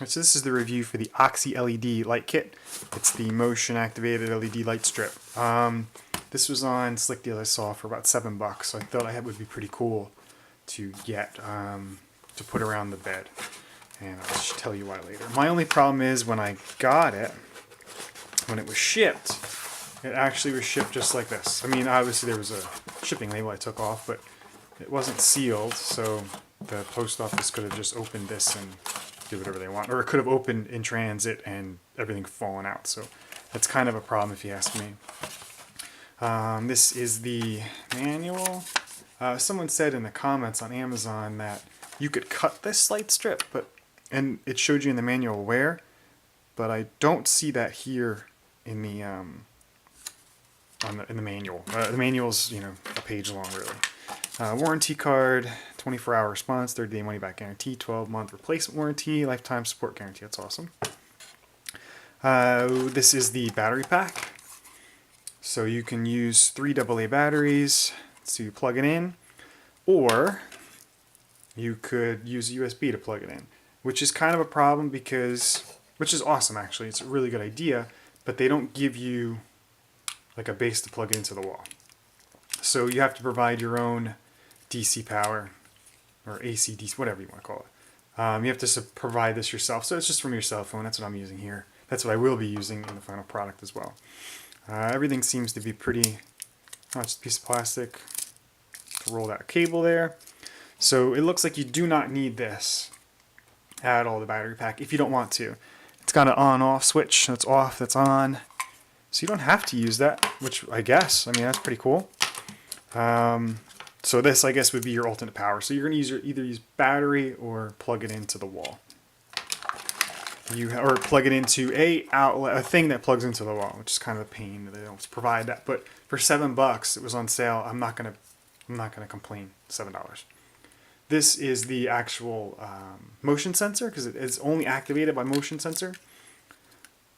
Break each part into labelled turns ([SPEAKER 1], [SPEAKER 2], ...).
[SPEAKER 1] So this is the review for the OxyLED light kit. It's the motion activated LED light strip. This was on Slick Deal I saw for about $7, so I thought it would be pretty cool to get to put around the bed. And I'll just tell you why later. My only problem is when I got it, when it was shipped, it actually was shipped just like this. I mean, obviously there was a shipping label I took off, but it wasn't sealed, so the post office could have just opened this and do whatever they want. Or it could have opened in transit and everything fallen out. So that's kind of a problem if you ask me. This is the manual. Someone said in the comments on Amazon that you could cut this light strip, and it showed you in the manual where, but I don't see that here in the in the manual. The manual's, you know, a page long really. Warranty card, 24-hour response, 30-day money-back guarantee, 12-month replacement warranty, lifetime support guarantee. That's awesome. This is the battery pack. So you can use 3 AA batteries to plug it in, or you could use a USB to plug it in, which is kind of a problem which is awesome actually. It's a really good idea, but they don't give you like a base to plug into the wall. So you have to provide your own DC power, or AC, DC, whatever you want to call it. You have to provide this yourself. So it's just from your cell phone. That's what I'm using here. That's what I will be using in the final product as well. Everything seems to be pretty, just a piece of plastic to roll that cable there. So it looks like you do not need this at all, the battery pack, if you don't want to. It's got an on-off switch. That's off, that's on. So you don't have to use that, which I guess, I mean, that's pretty cool. So this, I guess, would be your alternate power. So you're going to either use battery or plug it into the wall. Or plug it into a thing that plugs into the wall, which is kind of a pain. They don't provide that. But for $7, it was on sale. I'm not gonna complain. $7. This is the actual motion sensor, because it is only activated by motion sensor.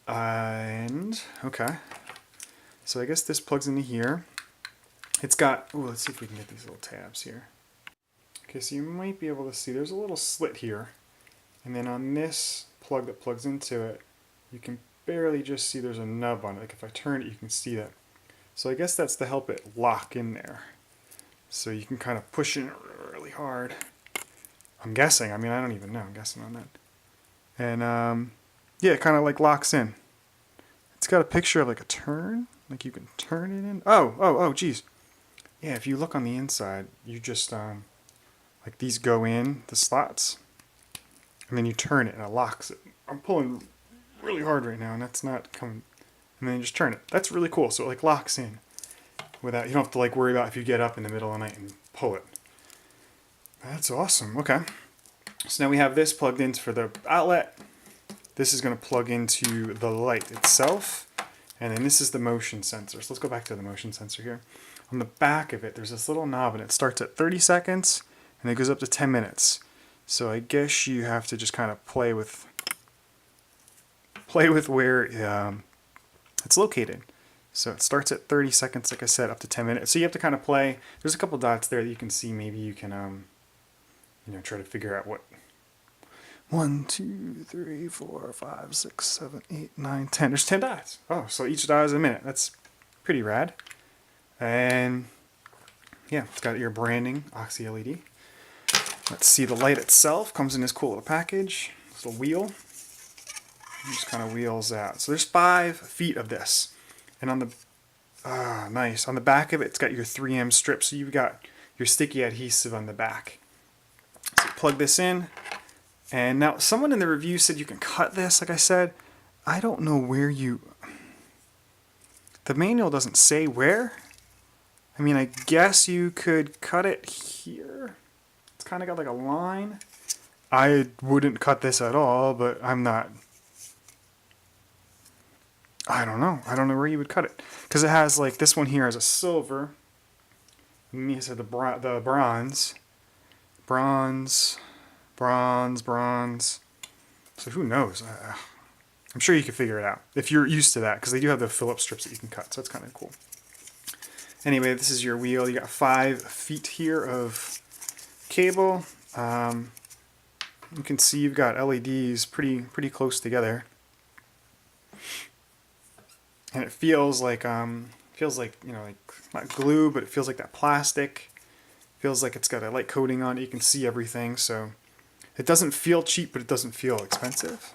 [SPEAKER 1] And okay, so I guess this plugs into here. It's got, oh, let's see if we can get these little tabs here. Okay, so you might be able to see there's a little slit here, and then on this plug that plugs into it, you can barely just see there's a nub on it. Like if I turn it, you can see that. So I guess that's to help it lock in there. So you can kind of push it really hard. I'm guessing. I mean, I don't even know. I'm guessing on that. And yeah, it kind of like locks in. It's got a picture of like a turn. Like you can turn it in. Oh, geez. Yeah, if you look on the inside, you just, like these go in the slots. And then you turn it and it locks it. I'm pulling really hard right now and that's not coming. And then you just turn it. That's really cool. So it like locks in without, you don't have to like worry about if you get up in the middle of the night and pull it. That's awesome. Okay. So now we have this plugged in for the outlet. This is going to plug into the light itself. And then this is the motion sensor. So let's go back to the motion sensor here. On the back of it, there's this little knob and it starts at 30 seconds and it goes up to 10 minutes. So I guess you have to just kind of play with where it's located. So it starts at 30 seconds, like I said, up to 10 minutes. So you have to kind of play. There's a couple dots there that you can see. Maybe you can, you know, try to figure out what. 1, 2, 3, 4, 5, 6, 7, 8, 9, 10. There's 10 dots. Oh, so each dot is a minute. That's pretty rad. And yeah, it's got your branding, OxyLED. Let's see, the light itself comes in this cool little package. This little wheel. It just kind of wheels out. So there's 5 feet of this. And on the, nice. On the back of it, it's got your 3M strip. So you've got your sticky adhesive on the back. So you plug this in. And now someone in the review said you can cut this, like I said. I don't know where the manual doesn't say where. I mean, I guess you could cut it here. It's kind of got like a line. I wouldn't cut this at all, but I don't know. I don't know where you would cut it. Because it has like, this one here has a silver. And these are the bronze. Bronze. So who knows? I'm sure you can figure it out. If you're used to that. Because they do have the Phillips strips that you can cut. So it's kind of cool. Anyway, this is your wheel. You got 5 feet here of cable. you can see you've got LEDs pretty close together, and it feels like you know, like not glue, but it feels like that plastic. Feels like it's got a light coating on it. You can see everything, so it doesn't feel cheap, but it doesn't feel expensive.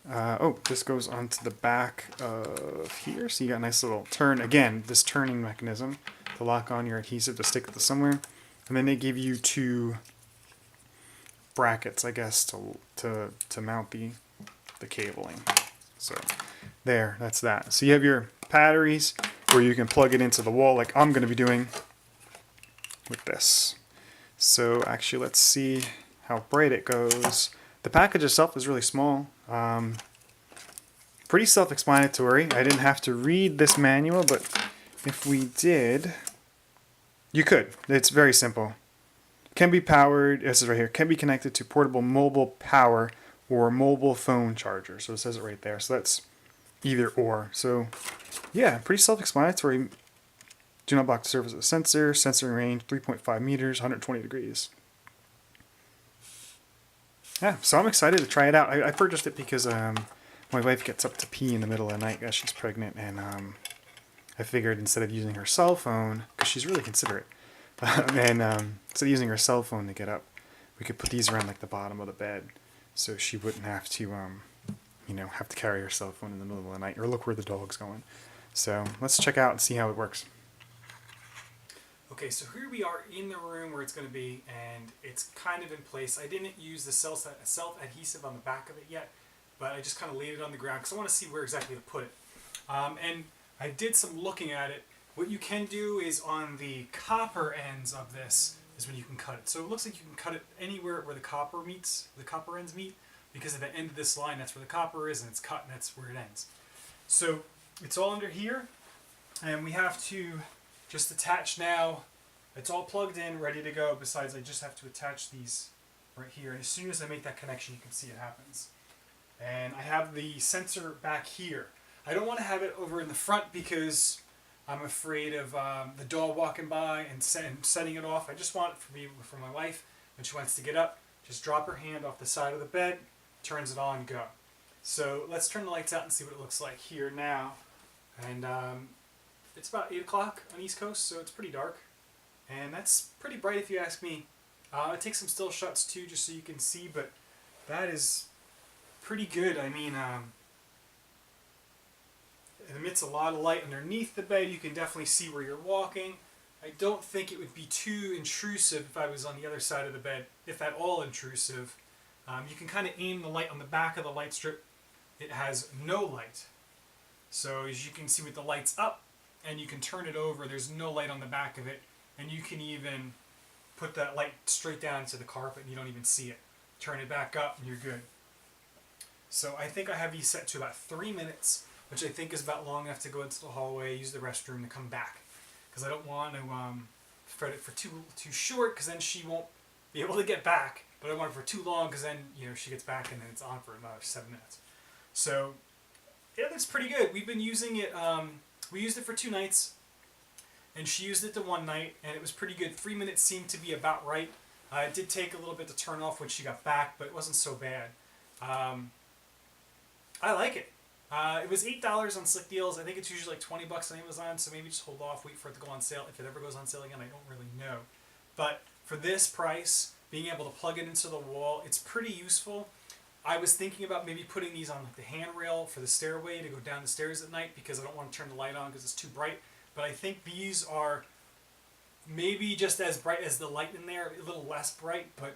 [SPEAKER 1] Oh, this goes onto the back of here, so you got a nice little turn. Again, this turning mechanism to lock on your adhesive to stick it to somewhere. And then they give you 2 brackets, I guess, to mount the cabling. So there, that's that. So you have your batteries, where you can plug it into the wall like I'm going to be doing with this. So actually, let's see how bright it goes. The package itself is really small. Pretty self-explanatory. I didn't have to read this manual, but if we did, you could. It's very simple. Can be powered, this is right here, can be connected to portable mobile power or mobile phone charger. So it says it right there. So that's either or. So yeah, pretty self-explanatory. Do not block the surface of the sensor. Sensor range 3.5 meters, 120 degrees. Yeah, so I'm excited to try it out. I purchased it because my wife gets up to pee in the middle of the night as she's pregnant, and I figured instead of using her cell phone, because she's really considerate, and instead of using her cell phone to get up, we could put these around like the bottom of the bed, so she wouldn't have to, you know, have to carry her cell phone in the middle of the night or look where the dog's going. So let's check out and see how it works. Okay, so here we are in the room where it's going to be, and it's kind of in place. I didn't use the self-adhesive on the back of it yet, but I just kind of laid it on the ground because I want to see where exactly to put it. And I did some looking at it. What you can do is on the copper ends of this is when you can cut it. So it looks like you can cut it anywhere where the copper ends meet, because at the end of this line, that's where the copper is, and it's cut, and that's where it ends. So it's all under here, and we have to just attach now. It's all plugged in, ready to go. Besides, I just have to attach these right here. And as soon as I make that connection, you can see it happens. And I have the sensor back here. I don't want to have it over in the front because I'm afraid of the dog walking by and setting it off. I just want it for my wife when she wants to get up. Just drop her hand off the side of the bed, turns it on, go. So let's turn the lights out and see what it looks like here now. And it's about 8 o'clock on East Coast, so it's pretty dark. And that's pretty bright if you ask me. I take some still shots too, just so you can see, but that is pretty good. I mean, it emits a lot of light underneath the bed. You can definitely see where you're walking. I don't think it would be too intrusive if I was on the other side of the bed, if at all intrusive. You can kind of aim the light on the back of the light strip. It has no light. So as you can see with the lights up, and you can turn it over, there's no light on the back of it, and you can even put that light straight down into the carpet and you don't even see it. Turn it back up and you're good. So I think I have these set to about 3 minutes, which I think is about long enough to go into the hallway, use the restroom, to come back. Because I don't want to spread it for too short, because then she won't be able to get back. But I want it for too long, because then, you know, she gets back and then it's on for about 7 minutes. So yeah, that's pretty good. We've been using it. We used it for 2 nights, and she used it to 1 night, and it was pretty good. 3 minutes seemed to be about right. It did take a little bit to turn off when she got back, but it wasn't so bad. I like it. It was $8 on Slick Deals. I think it's usually like $20 on Amazon, so maybe just hold off, wait for it to go on sale. If it ever goes on sale again, I don't really know. But for this price, being able to plug it into the wall, it's pretty useful. I was thinking about maybe putting these on like the handrail for the stairway to go down the stairs at night, because I don't want to turn the light on because it's too bright. But I think these are maybe just as bright as the light in there, a little less bright, but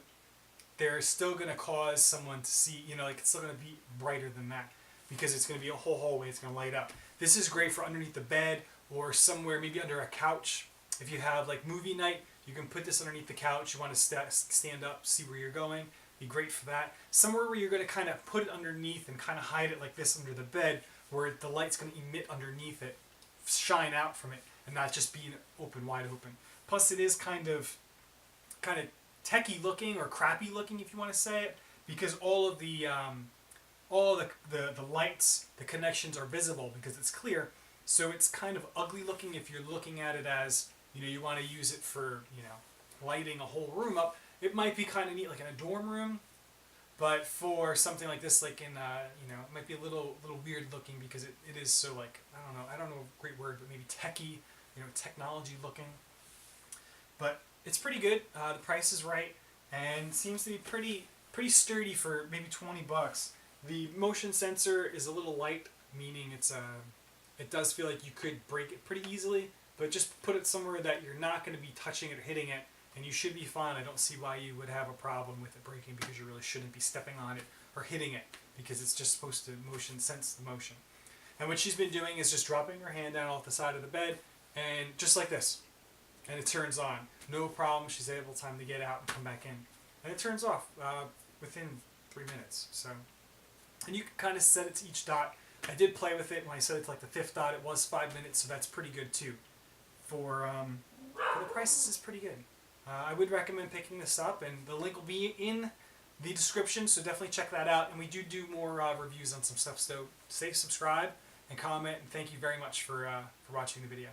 [SPEAKER 1] they're still going to cause someone to see, you know, like it's still going to be brighter than that, because it's going to be a whole hallway, it's going to light up. This is great for underneath the bed or somewhere, maybe under a couch. If you have like movie night, you can put this underneath the couch. You want to stand up, see where you're going. Be great for that. Somewhere where you're going to kind of put it underneath and kind of hide it like this under the bed, where the light's going to emit underneath it, shine out from it, and not just be open, wide open. Plus, it is kind of techie looking, or crappy looking, if you want to say it, because all of the lights, the connections are visible because it's clear. So it's kind of ugly looking if you're looking at it as, you know, you want to use it for, you know, lighting a whole room up. It might be kind of neat, like in a dorm room,
[SPEAKER 2] But for something like this, like in you know, it might be a little weird looking because it is so like I don't know a great word, but maybe techy, you know, technology looking. But it's pretty good. The price is right, and seems to be pretty sturdy for maybe $20. The motion sensor is a little light, meaning it does feel like you could break it pretty easily. But just put it somewhere that you're not going to be touching it or hitting it, and you should be fine. I don't see why you would have a problem with it breaking, because you really shouldn't be stepping on it or hitting it, because it's just supposed to motion sense the motion. And what she's been doing is just dropping her hand down off the side of the bed, and just like this, and it turns on. No problem. She's able time to get out and come back in, and it turns off within 3 minutes. So, and you can kind of set it to each dot. I did play with it when I set it to like the 5th dot. It was 5 minutes, so that's pretty good too. For the price, this is pretty good. I would recommend picking this up, and the link will be in the description, so definitely check that out. And we do more reviews on some stuff, so stay subscribe and comment, and thank you very much for watching the video.